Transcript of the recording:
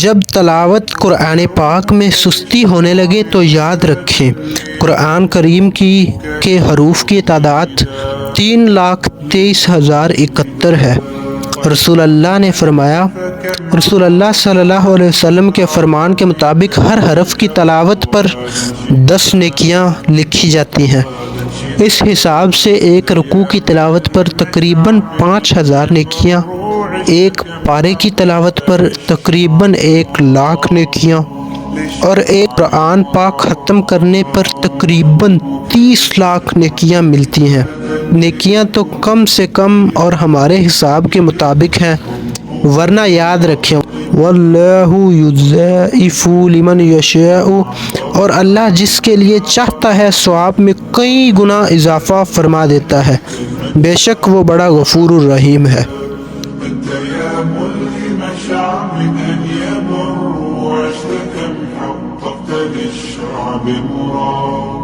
جب تلاوت قرآن پاک میں سستی ہونے لگے تو یاد رکھیں قرآن کریم کے حروف کی تعداد 3,23,071 ہے۔ رسول اللہ نے فرمایا، رسول اللہ صلی اللہ علیہ وسلم کے فرمان کے مطابق ہر حرف کی تلاوت پر 10 نیکیاں لکھی جاتی ہیں۔ اس حساب سے ایک رکوع کی تلاوت پر تقریباً 5,000 نیکیاں، ایک پارے کی تلاوت پر تقریباً 1,00,000 نیکیاں اور ایک قرآن پاک ختم کرنے پر تقریباً 30 لاکھ نیکیاں ملتی ہیں۔ نیکیاں تو کم سے کم اور ہمارے حساب کے مطابق ہیں، ورنہ یاد رکھیں واللہ یضاعف لمن یشاء، اور اللہ جس کے لیے چاہتا ہے ثواب میں کئی گنا اضافہ فرما دیتا ہے، بے شک وہ بڑا غفور الرحیم ہے۔ حققت للشعب مراد